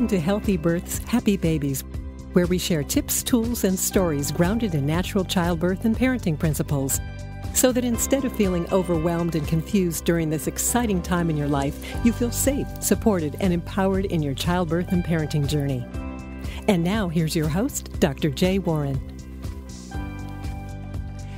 Welcome to Healthy Births, Happy Babies, where we share tips, tools, and stories grounded in natural childbirth and parenting principles, so that instead of feeling overwhelmed and confused during this exciting time in your life, you feel safe, supported, and empowered in your childbirth and parenting journey. And now, here's your host, Dr. Jay Warren.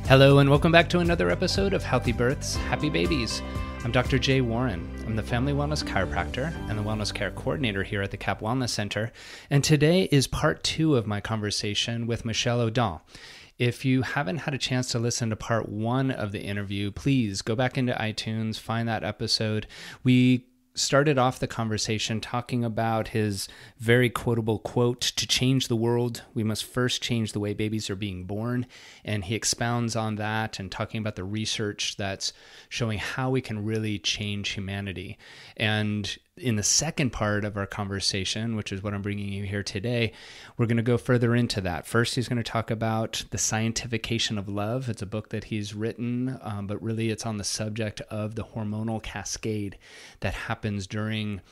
Hello, and welcome back to another episode of Healthy Births, Happy Babies. I'm Dr. Jay Warren. I'm the Family Wellness Chiropractor and the Wellness Care Coordinator here at the CAP Wellness Center. And today is part 2 of my conversation with Michelle Audin. If you haven't had a chance to listen to part 1 of the interview, please go back into iTunes, find that episode. We started off the conversation talking about his very quotable quote, "To change the world, we must first change the way babies are being born." And he expounds on that and talking about the research that's showing how we can really change humanity. And in the second part of our conversation, which is what I'm bringing you here today, we're going to go further into that. First, he's going to talk about the scientification of love. It's a book that he's written, but really it's on the subject of the hormonal cascade that happens during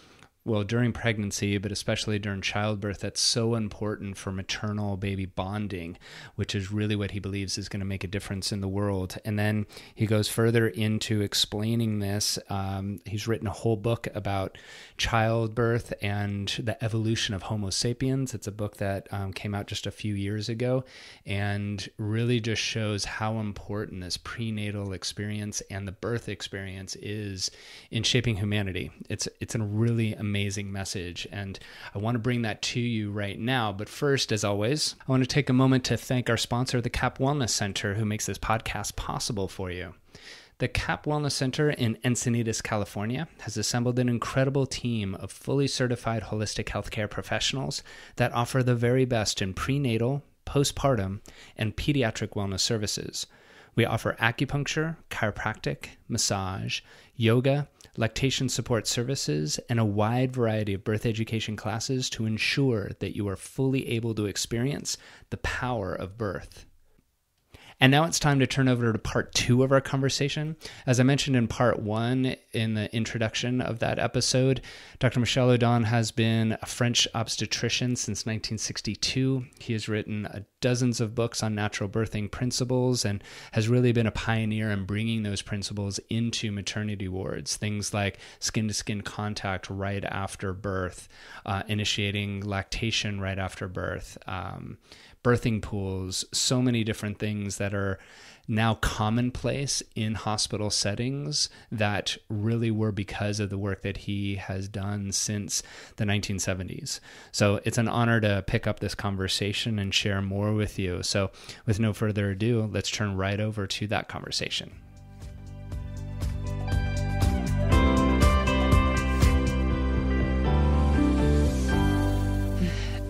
pregnancy, but especially during childbirth. That's so important for maternal baby bonding, which is really what he believes is going to make a difference in the world. And then he goes further into explaining this. He's written a whole book about childbirth and the evolution of Homo sapiens. It's a book that came out just a few years ago and really just shows how important this prenatal experience and the birth experience is in shaping humanity. It's a really amazing message, and I want to bring that to you right now. But first, as always, I want to take a moment to thank our sponsor, the CAP Wellness Center, who makes this podcast possible for you. The CAP Wellness Center in Encinitas, California, has assembled an incredible team of fully certified holistic healthcare professionals that offer the very best in prenatal, postpartum, and pediatric wellness services. We offer acupuncture, chiropractic, massage, yoga, lactation support services, and a wide variety of birth education classes to ensure that you are fully able to experience the power of birth. And now it's time to turn over to part 2 of our conversation. As I mentioned in part 1 in the introduction of that episode, Dr. Michelle Audin has been a French obstetrician since 1962. He has written dozens of books on natural birthing principles and has really been a pioneer in bringing those principles into maternity wards. Things like skin-to-skin contact right after birth, initiating lactation right after birth, birthing pools, so many different things that are now commonplace in hospital settings that really were because of the work that he has done since the 1970s. So it's an honor to pick up this conversation and share more with you. So with no further ado, let's turn right over to that conversation.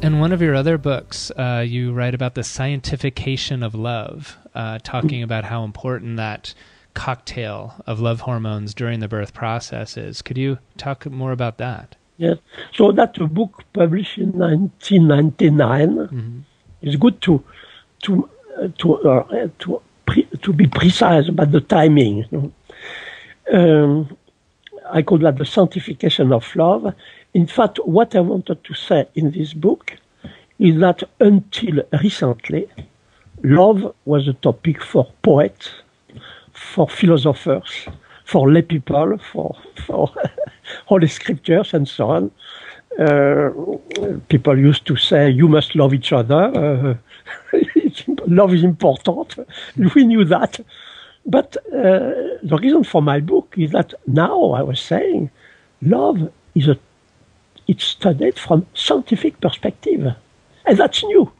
In one of your other books, you write about the scientification of love, talking about how important that cocktail of love hormones during the birth process is. Could you talk more about that? Yes. So that's a book published in 1999. Mm-hmm. It's good to be precise about the timing. You know? I call that the scientification of love. In fact, what I wanted to say in this book is that until recently, love was a topic for poets, for philosophers, for lay people, for holy scriptures, and so on. People used to say, you must love each other. Love is important. We knew that. But the reason for my book is that now I was saying love it's studied from scientific perspective. And that's new.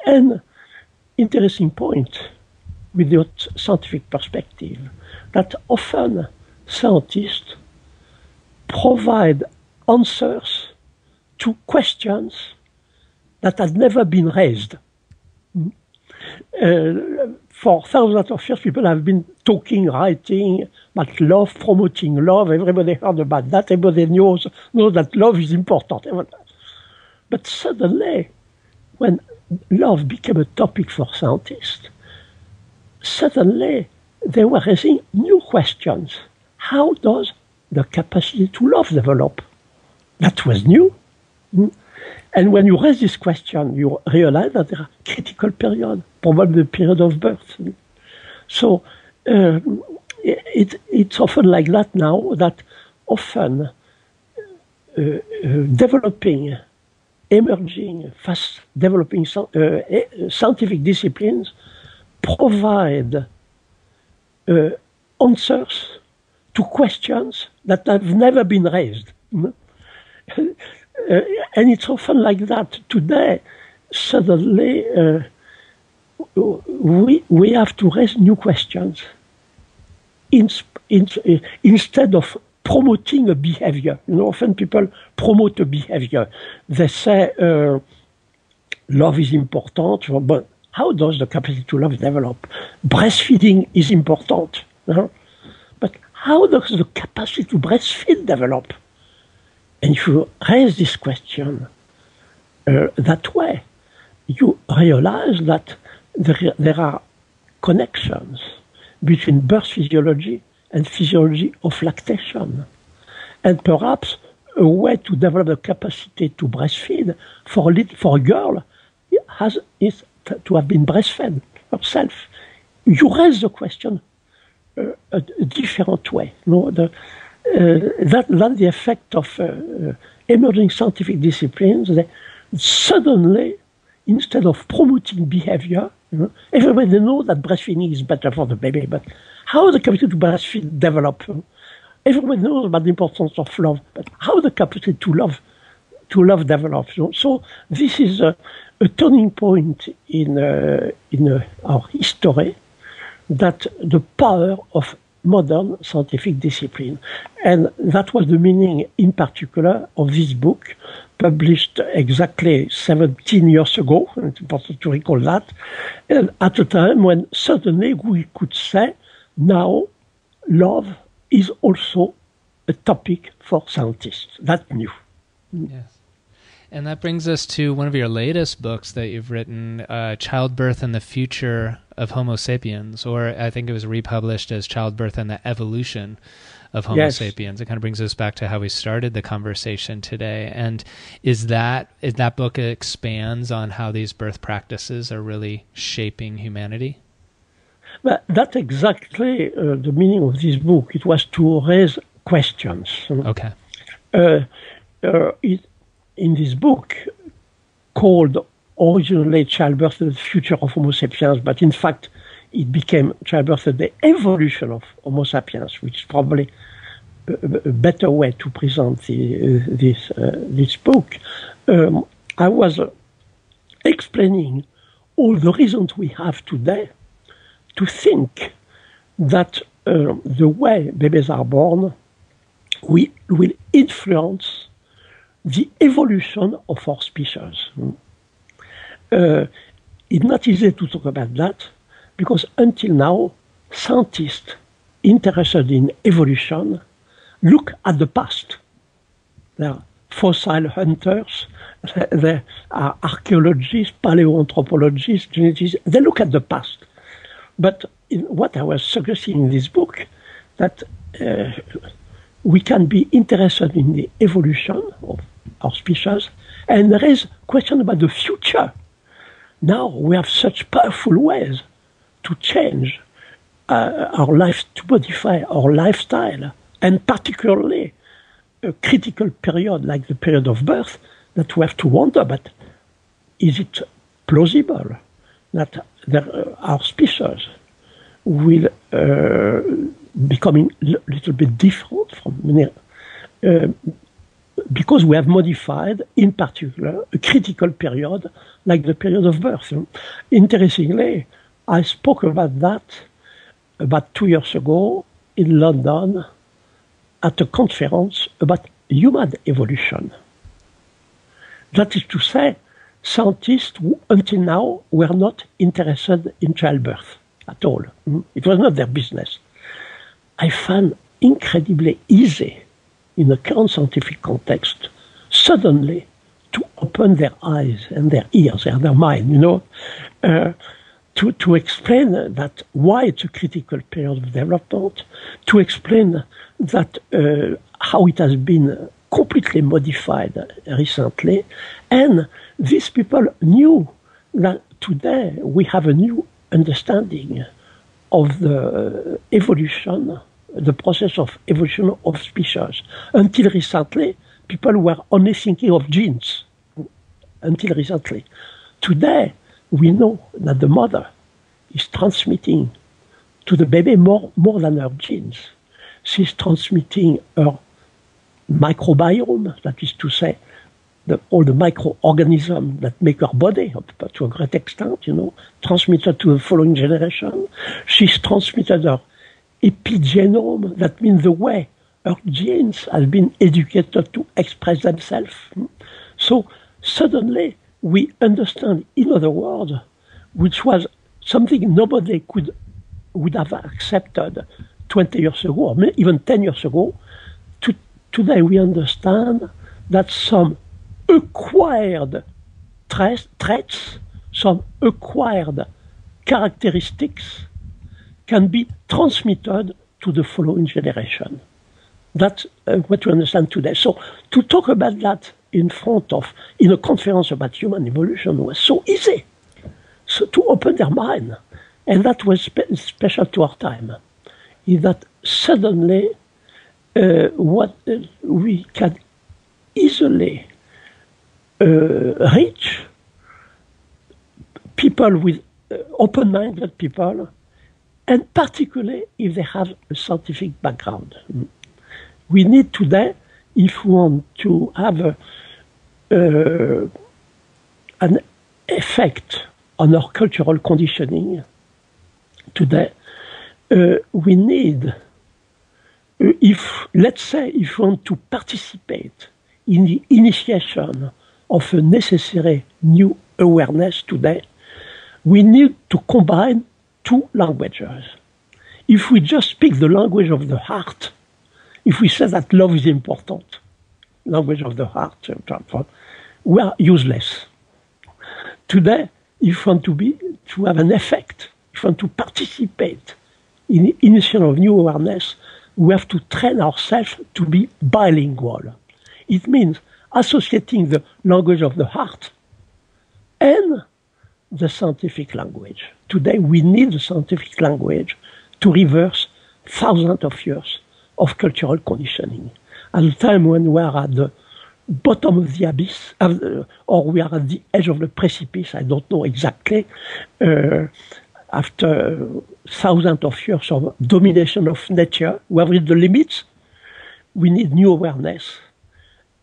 And interesting point with the scientific perspective, that often scientists provide answers to questions that had never been raised. For thousands of years, people have been talking, writing about love, promoting love. Everybody heard about that. Everybody knows that love is important. But suddenly, when love became a topic for scientists, suddenly they were raising new questions. How does the capacity to love develop? That was new. And when you raise this question, you realize that there are critical periods, probably the period of birth. So it's often like that now, that often developing, emerging, fast developing scientific disciplines provide answers to questions that have never been raised. And it's often like that. Today, suddenly, we have to raise new questions instead of promoting a behavior. Often people promote a behavior. They say, love is important, but how does the capacity to love develop? Breastfeeding is important. But how does the capacity to breastfeed develop? And if you raise this question that way, you realize that there are connections between birth physiology and physiology of lactation. And perhaps a way to develop the capacity to breastfeed for a girl is to have been breastfed herself. You raise the question a different way. That's the effect of emerging scientific disciplines. They suddenly, instead of promoting behavior, everybody knows that breastfeeding is better for the baby, but how the capacity to breastfeed develop? Everybody knows about the importance of love, but how the capacity to love develops? So this is a turning point in our history, that the power of modern scientific discipline. And that was the meaning, in particular, of this book, published exactly 17 years ago. It's important to recall that. And at a time when suddenly we could say, now love is also a topic for scientists. That's new. Yes. And that brings us to one of your latest books that you've written, Childbirth and the Future of Homo Sapiens, or I think it was republished as Childbirth and the Evolution of Homo Sapiens. It kind of brings us back to how we started the conversation today. And is that book expands on how these birth practices are really shaping humanity? Well, that's exactly the meaning of this book. It was to raise questions. Okay. In this book, called originally Childbirth and the Future of Homo Sapiens, but in fact it became Childbirth and the Evolution of Homo Sapiens, which is probably a better way to present this book. I was explaining all the reasons we have today to think that the way babies are born will influence the evolution of our species. It's not easy to talk about that, because until now, scientists interested in evolution look at the past. They are fossil hunters, they are archaeologists, paleoanthropologists, geneticists. They look at the past. But what I was suggesting in this book, that we can be interested in the evolution of our species and raise questions about the future. Now we have such powerful ways to change our life, to modify our lifestyle, and particularly a critical period like the period of birth, that we have to wonder, but is it plausible that our species will becoming a little bit different from many, because we have modified, in particular, a critical period like the period of birth. Interestingly, I spoke about that about 2 years ago in London at a conference about human evolution. That is to say, scientists who until now were not interested in childbirth at all. It was not their business. I found incredibly easy in the current scientific context suddenly to open their eyes and their ears and their mind, to explain that why it's a critical period of development, to explain that how it has been completely modified recently. And these people knew that today we have a new understanding of the evolution, the process of evolution of species. Until recently, people were only thinking of genes. Until recently. Today, we know that the mother is transmitting to the baby more than her genes. She's transmitting her microbiome, that is to say, all the microorganisms that make her body, to a great extent, transmitted to the following generation. She's transmitted her epigenome, that means the way her genes have been educated to express themselves. So suddenly we understand, in other words, which was something nobody would have accepted 20 years ago, or even 10 years ago. Today we understand that some acquired traits, some acquired characteristics can be transmitted to the following generation. That's what we understand today. So to talk about that in a conference about human evolution was so easy. So to open their mind, and that was special to our time, is that suddenly what we can easily reach people with open-minded people, and particularly if they have a scientific background. We need today, if we want to have an effect on our cultural conditioning today, we need, let's say, if we want to participate in the initiation of a necessary new awareness today, we need to combine two languages. If we just speak the language of the heart, if we say that love is important, language of the heart, we are useless. Today, if we want to have an effect, if we want to participate in the initiation of new awareness, we have to train ourselves to be bilingual. It means associating the language of the heart and the scientific language. Today, we need the scientific language to reverse thousands of years of cultural conditioning. At a time when we are at the bottom of the abyss, or we are at the edge of the precipice, I don't know exactly, after thousands of years of domination of nature, we have reached the limits, we need new awareness.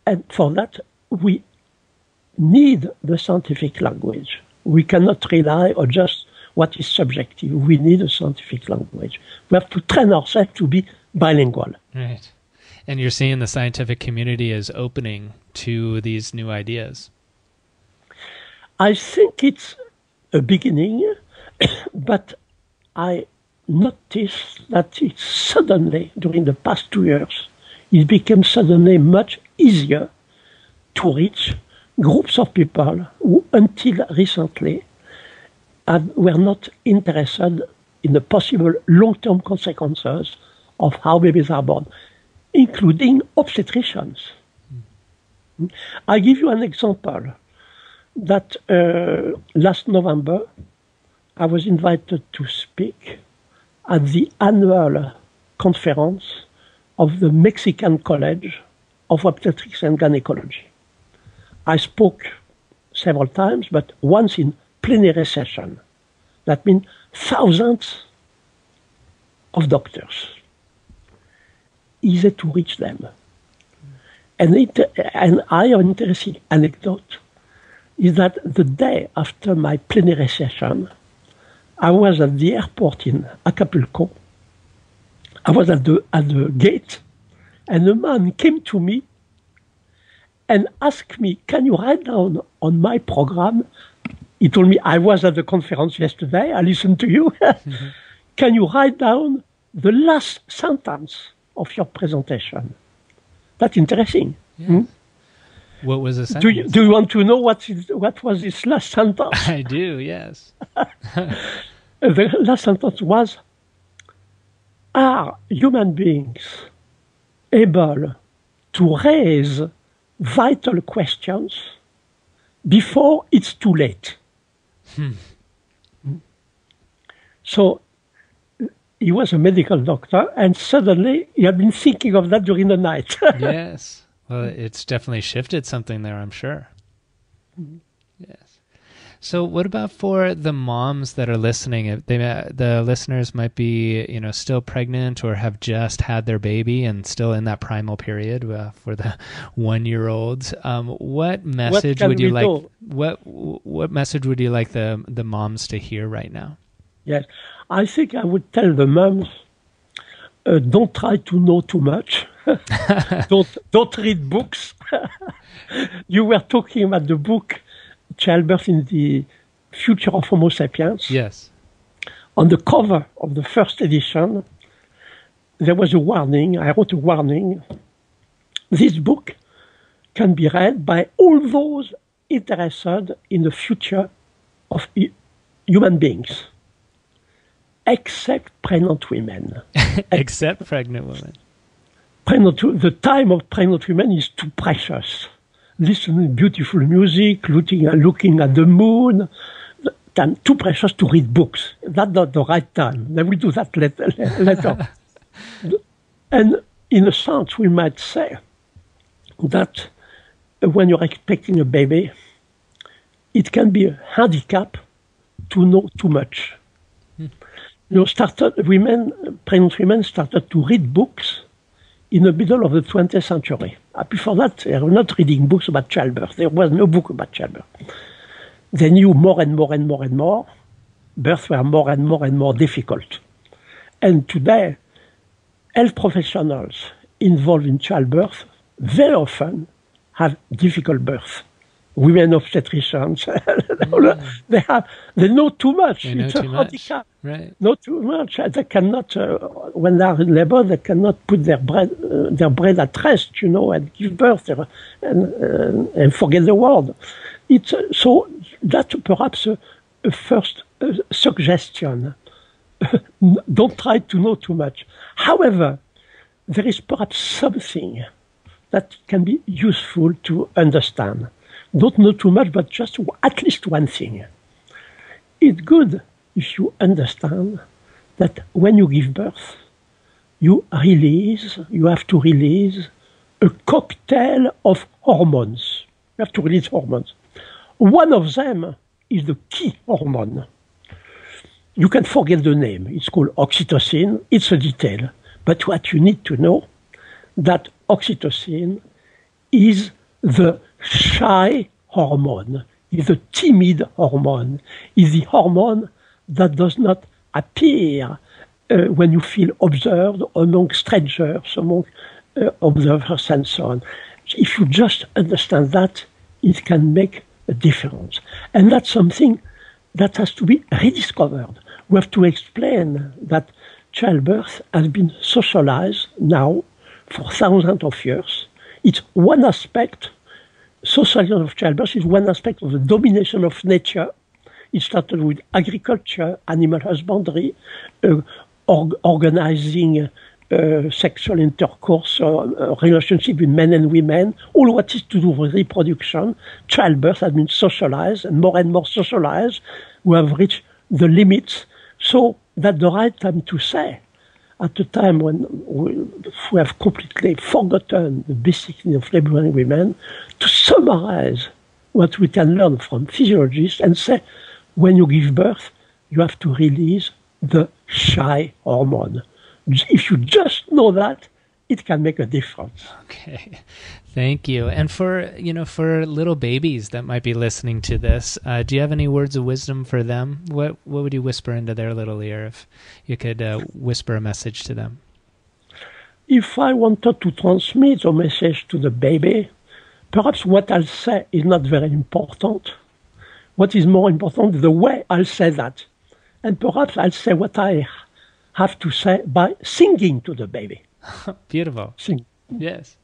And for that, we need the scientific language. We cannot rely on just what is subjective. We need a scientific language. We have to train ourselves to be bilingual. Right. And you're seeing the scientific community is opening to these new ideas. I think it's a beginning, but I noticed that it suddenly, during the past 2 years, it became suddenly much easier to reach groups of people who, until recently, were not interested in the possible long-term consequences of how babies are born, including obstetricians. I give you an example that last November, I was invited to speak at the annual conference of the Mexican College of Obstetrics and Gynecology. I spoke several times, but once in plenary session. That means thousands of doctors. Easy to reach them. And I have an interesting anecdote, is that the day after my plenary session, I was at the airport in Acapulco. I was at the gate, and a man came to me and asked me, can you write down on my program? He told me, I was at the conference yesterday, I listened to you. Mm-hmm. Can you write down the last sentence of your presentation? That's interesting. Yeah. Hmm? What was the sentence? Do you want to know what was this last sentence? I do, yes. The last sentence was, are human beings able to raise vital questions before it's too late. So he was a medical doctor, and suddenly he had been thinking of that during the night. Yes. Well, it's definitely shifted something there, I'm sure. Yes. So what about for the moms that are listening? If the listeners might be, still pregnant or have just had their baby and still in that primal period for the 1-year-olds. What message would you like? What message would you like the moms to hear right now? Yes, I think I would tell the moms, don't try to know too much. Don't read books. You were talking about the book Childbirth in the Future of Homo Sapiens. Yes. On the cover of the first edition, there was a warning. I wrote a warning. This book can be read by all those interested in the future of human beings, except pregnant women. Except pregnant women. The time of pregnant women is too precious. Listening to beautiful music, looking at the moon, time too precious to read books. That's not the right time. They will do that later. And in a sense, we might say that when you're expecting a baby, it can be a handicap to know too much. Pregnant women started to read books in the middle of the 20th century. Before that, they were not reading books about childbirth. There was no book about childbirth. They knew more and more and more and more. Births were more and more and more difficult. And today, health professionals involved in childbirth very often have difficult births. Women obstetricians, they know too much. It's a handicap. Right. Not too much. They cannot, when they are in labor, they cannot put their brain at rest, and give birth and forget the world. So that's perhaps a first suggestion. Don't try to know too much. However, there is perhaps something that can be useful to understand. Don't know too much, but just at least one thing. It's good if you understand that when you give birth, you have to release a cocktail of hormones. You have to release hormones. One of them is the key hormone. You can forget the name. It's called oxytocin. It's a detail. But what you need to know, that oxytocin is the shy hormone, is a timid hormone, is the hormone that does not appear when you feel observed among strangers, among observers and so on. If you just understand that, it can make a difference. And that's something that has to be rediscovered. We have to explain that childbirth has been socialized now for thousands of years. It's one aspect, socialization of childbirth is one aspect of the domination of nature. It started with agriculture, animal husbandry, organizing sexual intercourse, relationship with men and women, all what is to do with reproduction. Childbirth has been socialized and more socialized. We have reached the limits. So that's the right time to say, at a time when we have completely forgotten the basic needs of laboring women, to summarize what we can learn from physiologists and say, when you give birth, you have to release the shy hormone. If you just know that, it can make a difference. Okay, thank you. And for little babies that might be listening to this, do you have any words of wisdom for them? What would you whisper into their little ear if you could whisper a message to them? If I wanted to transmit a message to the baby, perhaps what I'll say is not very important. What is more important is the way I'll say that. And perhaps I'll say what I have to say by singing to the baby. Beautiful. Sing. Yes.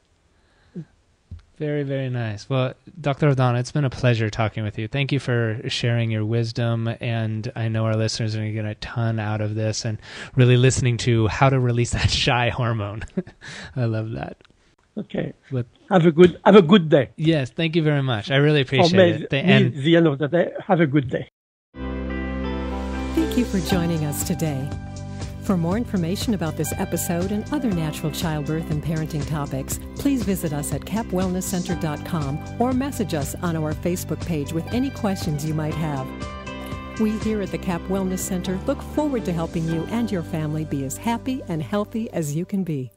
Very, very nice. Well, Dr. O'Donnell, it's been a pleasure talking with you. Thank you for sharing your wisdom, and I know our listeners are going to get a ton out of this and really listening to how to release that shy hormone. I love that. Okay. With Have a good day. yes, thank you very much. I really appreciate it. And the end of the day, have a good day. Thank you for joining us today. For more information about this episode and other natural childbirth and parenting topics, please visit us at capwellnesscenter.com or message us on our Facebook page with any questions you might have. We here at the Cap Wellness Center look forward to helping you and your family be as happy and healthy as you can be.